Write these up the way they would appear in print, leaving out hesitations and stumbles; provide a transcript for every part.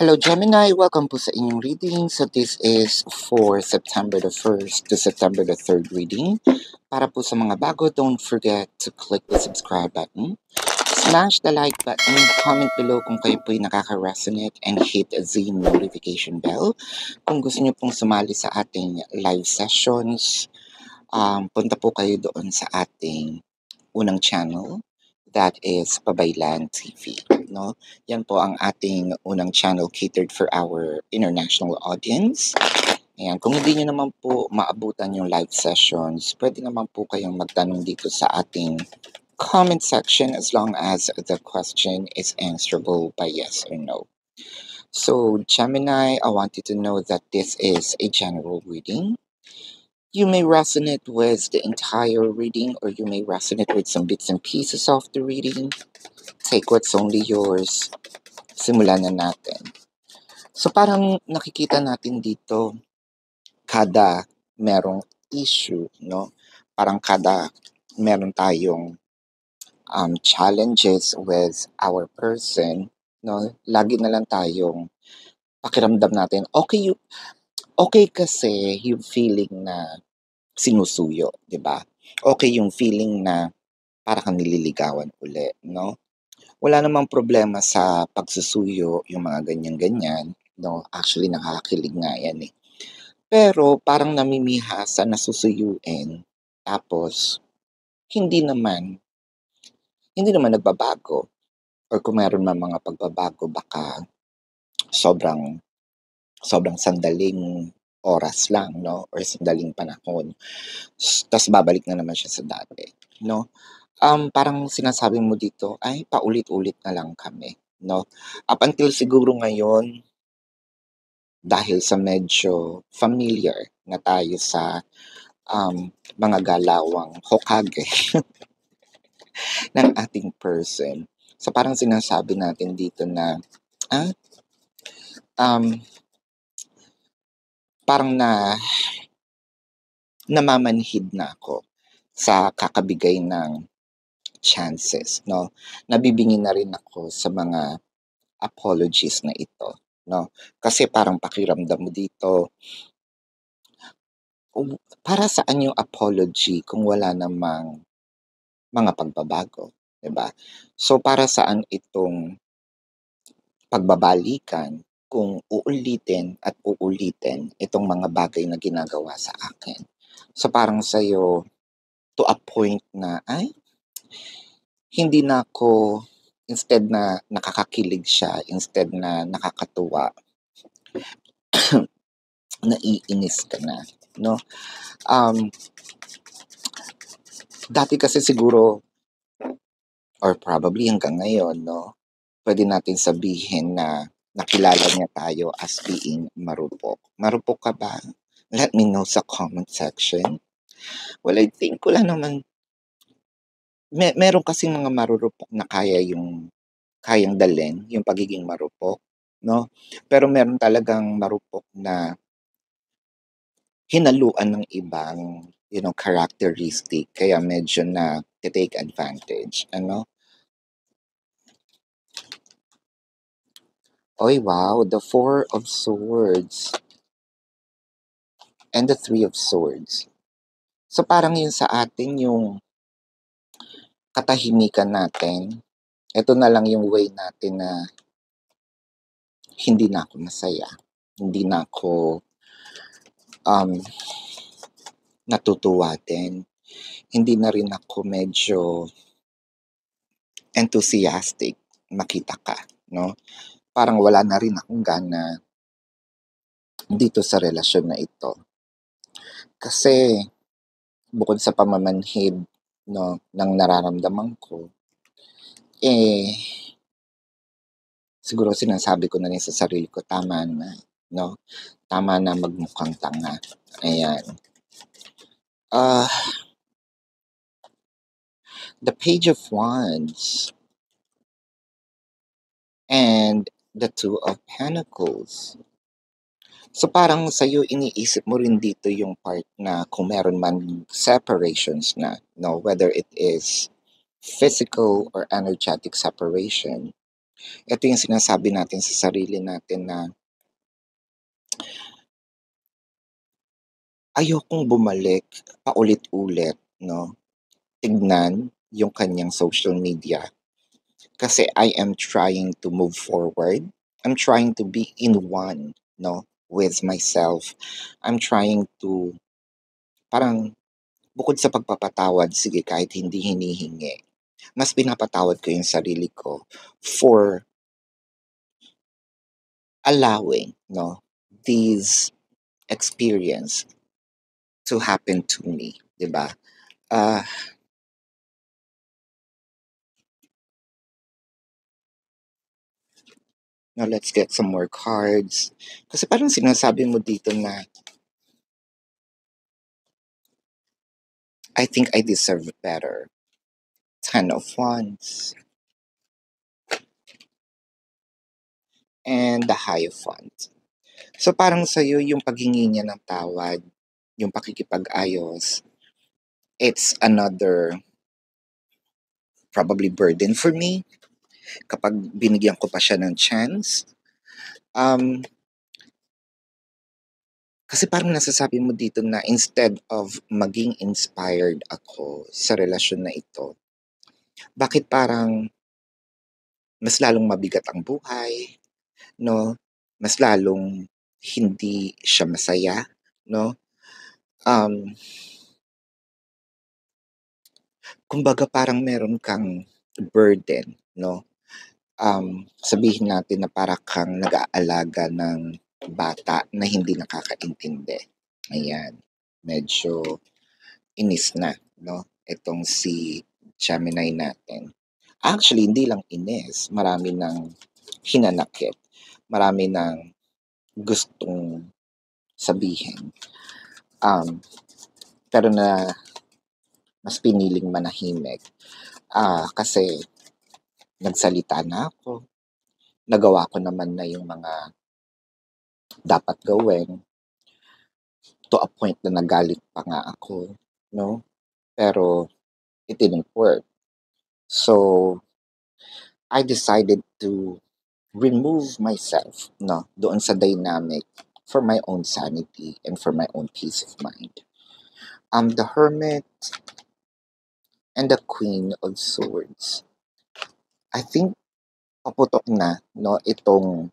Hello Gemini, welcome po sa inyong reading. So this is for September the 1st to September the 3rd reading. Para po sa mga bago, don't forget to click the subscribe button, smash the like button, comment below kung kayo po'y nakaka-resonate, and hit the notification bell. Kung gusto niyo pong sumali sa ating live sessions, punta po kayo doon sa ating unang channel, that is Pabaylan TV. No? Yan po ang ating unang channel catered for our international audience. Ayan, kung hindi nyo naman po maabutan yung live sessions, pwede naman po kayong magtanong dito sa ating comment section as long as the question is answerable by yes or no. So, Gemini, I want you to know that this is a general reading. You may resonate with the entire reading or you may resonate with some bits and pieces of the reading. Take what's only yours. Simulan na natin. So parang nakikita natin dito kada merong issue, no? Parang kada meron tayong challenges with our person, no? Lagi na lang tayong pakiramdam natin okay kasi yung feeling na sinusuyo, 'di ba? Okay yung feeling na para kang nililigawan uli, no? Wala namang problema sa pagsusuyo yung mga ganyan-ganyan, no? Actually, nakakakilig nga yan eh. Pero parang namimihasa na susuyuin, tapos hindi naman nagbabago. Or kung meron man mga pagbabago, baka sobrang sandaling oras lang, no? Or sandaling panahon. Tapos babalik na naman siya sa dati, no? Parang sinasabi mo dito, ay paulit-ulit na lang kami, no? Up until siguro ngayon, dahil sa medyo familiar na tayo sa mga galawang Hokage ng ating person. So parang sinasabi natin dito na parang namamanhid na ako sa kakabigay ng chances, no? Nabibingin na rin ako sa mga apologies na ito, no? Kasi parang pakiramdam mo dito, para saan yung apology kung wala namang mga pagbabago, 'di ba? So para saan itong pagbabalikan kung uulitin at uulitin itong mga bagay na ginagawa sa akin. So parang sa'yo, to a point na, ay, hindi na ako, instead na nakakakilig siya, instead na nakakatuwa, naiinis ka na, no? Dati kasi siguro, or probably hanggang ngayon, no, pwede natin sabihin na nakilala niya tayo as being marupok. Marupok ka ba? Let me know sa comment section. Well, I think wala naman. Meron kasing mga marurupok na kayang dalhin yung pagiging marupok, no? Pero meron talagang marupok na hinaluan ng ibang, characteristic, kaya medyo na take advantage, ano? Oy, wow, the 4 of Swords and the 3 of Swords. So parang yun sa atin yung katahimikan natin. Ito na lang yung way natin na hindi na ako masaya. Hindi na ako natutuwa din. Hindi na rin ako medyo enthusiastic makita ka, no? Parang wala na rin akong gana dito sa relasyon na ito. Kasi bukod sa pamamanhid, no, ng nararamdaman ko, siguro sinasabi ko na rin sa sarili ko, tama na, no? Tama na magmukhang tanga. Ayan. The Page of Wands and the 2 of Pentacles. So parang sa'yo iniisip mo rin dito yung part na kung meron man separations na, no, whether it is physical or energetic separation, Ito yung sinasabi natin sa sarili natin na ayokong bumalik paulit-ulit, 'no, tignan yung kanyang social media kasi I am trying to move forward. I'm trying to be in one, 'no, with myself. I'm trying to parang bukod sa pagpapatawad, sige kahit hindi hinihingi, mas pinapatawad ko yung sarili ko for allowing, 'no, these experience to happen to me, 'di ba? Ah, now let's get some more cards. Kasi parang sinasabi mo dito na, I think I deserve better. Ten of Wands and the Hierophant. So parang sa'yo yung paghingi niya ng tawad, yung pakikipag-ayos, it's another probably burden for me kapag binigyan ko pa siya ng chance. Um, Kasi parang nasasabi mo dito na instead of maging inspired ako sa relasyon na ito, bakit parang mas lalong mabigat ang buhay, 'no? Mas lalong hindi siya masaya, 'no? Um, Kumbaga parang meron kang burden, 'no? Sabihin natin na para kang nag-aalaga ng bata na hindi nakakaintindi. Ayan, medyo inis na, 'no, itong si Gemini natin. Actually, hindi lang inis, marami ng hinanakit, marami ng gustong sabihin. Pero mas piniling manahimik, kasi nagsalita na ako, nagawa ko naman na yung mga dapat gawin, to a point na nagalit pa nga ako, 'no, pero it didn't work. So, I decided to remove myself, 'no, doon sa dynamic for my own sanity and for my own peace of mind. The Hermit and the Queen of Swords. I think paputok na, 'no, itong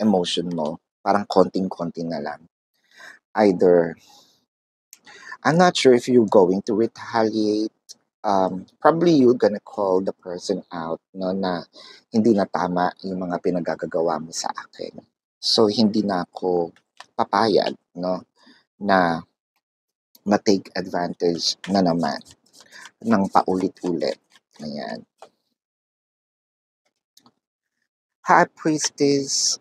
emotion mo, parang konting-konti na lang. Either I'm not sure if you're going to retaliate, probably you're gonna call the person out, 'no, na hindi na tama yung mga pinagagagawa mo sa akin. So, hindi na ako papayag, 'no, na ma-take advantage na naman ng paulit-ulit. Ayan. High Priestess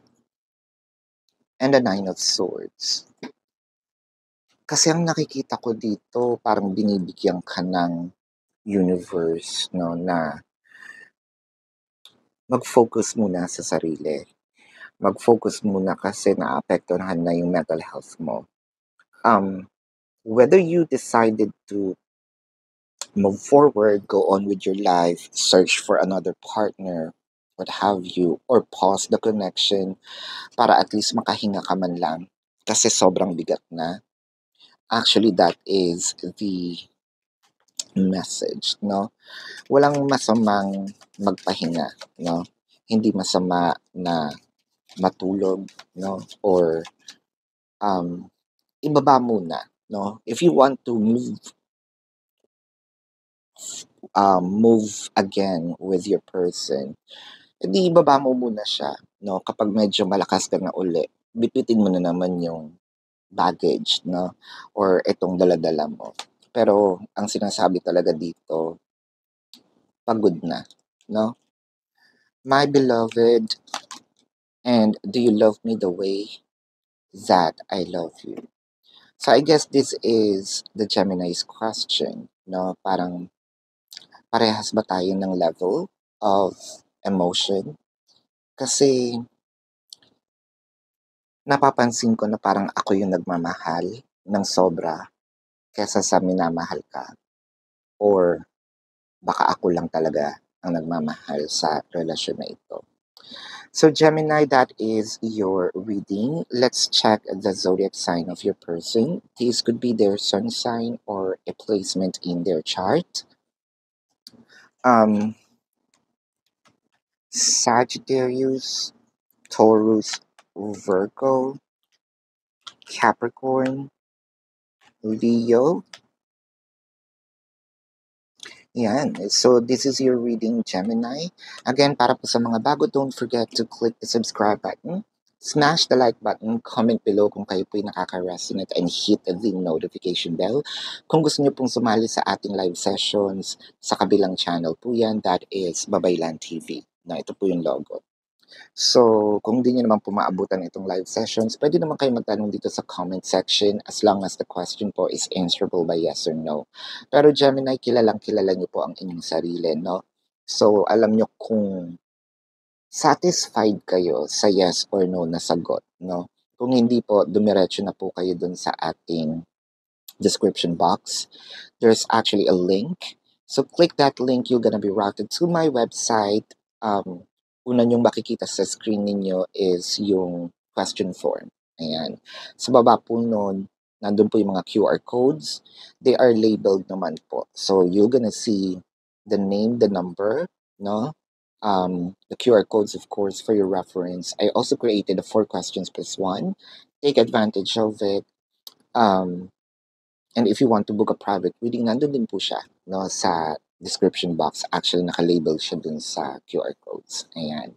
and the Nine of Swords. Kasi ang nakikita ko dito, parang binibigyan ka ng universe, 'no, na mag-focus muna sa sarili. Mag-focus muna kasi naapektuhan na yung mental health mo. Whether you decided to move forward, go on with your life, search for another partner, what have you, or pause the connection para at least makahinga ka man lang kasi sobrang bigat na. Actually, that is the message, 'no? Walang masamang magpahinga, 'no? Hindi masama na matulog, 'no? Or um, ibaba muna, 'no? If you want to move again with your person, edi ibaba mo muna siya, 'no? Kapag medyo malakas ka na uli, bitbitin mo na naman yung baggage, 'no? Or itong dala mo. Pero ang sinasabi talaga dito, pagod na, 'no? My beloved, and do you love me the way that I love you? So I guess this is the Gemini's question, no? Parang parehas ba tayo ng level of emotion? Kasi napapansin ko na parang ako yung nagmamahal ng sobra kesa sa minamahal ka. Or baka ako lang talaga ang nagmamahal sa relasyon na ito. So, Gemini, that is your reading. Let's check the zodiac sign of your person. This could be their sun sign or a placement in their chart. Um, Sagittarius, Taurus, Virgo, Capricorn, Leo. Yan. So, this is your reading, Gemini. Again, para po sa mga bago, don't forget to click the subscribe button. Smash the like button, comment below kung kayo po'y nakaka-resonate, and hit the notification bell. Kung gusto niyo pong sumali sa ating live sessions, sa kabilang channel po yan, that is Babaylan TV. Na ito po yung logo. So, kung di niyo naman po maabutan itong live sessions, pwede naman kayo magtanong dito sa comment section as long as the question po is answerable by yes or no. Pero Gemini, kilalang kilala niyo po ang inyong sarili, no? So, alam niyo kung satisfied kayo sa yes or no na sagot, no? Kung hindi po, dumiretso na po kayo dun sa ating description box. There's actually a link. So click that link, you're gonna be routed to my website. Una nyong makikita sa screen ninyo is yung question form. Ayan. Sa baba po nun, nandun po yung mga QR codes. They are labeled naman po. So you're gonna see the name, the number, no? The QR codes, of course, for your reference. I also created a 4 questions plus 1. Take advantage of it. And if you want to book a private reading, nandun din po siya, no, sa description box. Actually, nakalabel siya dun sa QR codes. Ayan.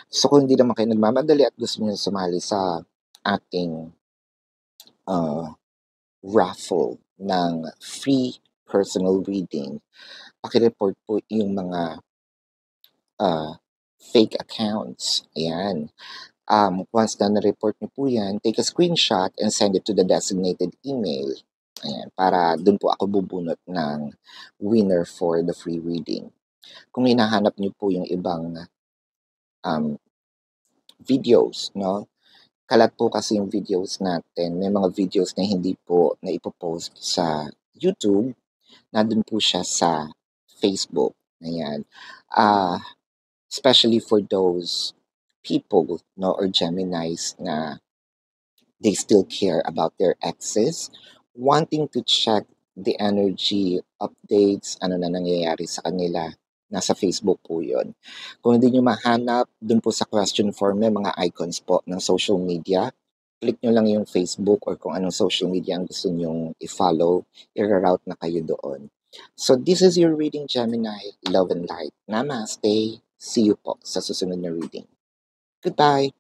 So, kung hindi naman kayo nagmamadali at gusto niyo sumali sa ating raffle ng free personal reading, pakireport po yung mga fake accounts. Ayan. Once na na-report niyo po yan, take a screenshot and send it to the designated email. Ayan, para dun po ako bubunot ng winner for the free reading. Kung hinahanap niyo po yung ibang videos, no? Kalat po kasi yung videos natin. May mga videos na hindi po na ipopost sa YouTube. Nandun po siya sa Facebook. Ayan. Especially for those people, no, or Geminis na they still care about their exes, wanting to check the energy updates, ano na nangyayari sa kanila. Nasa Facebook po yun. Kung hindi nyo mahanap, dun po sa question form may mga icons po ng social media. Click nyo lang yung Facebook or kung anong social media ang gusto nyong i-follow, i-route na kayo doon. So this is your reading, Gemini. Love and light. Namaste. See you po sa susunod na reading. Goodbye.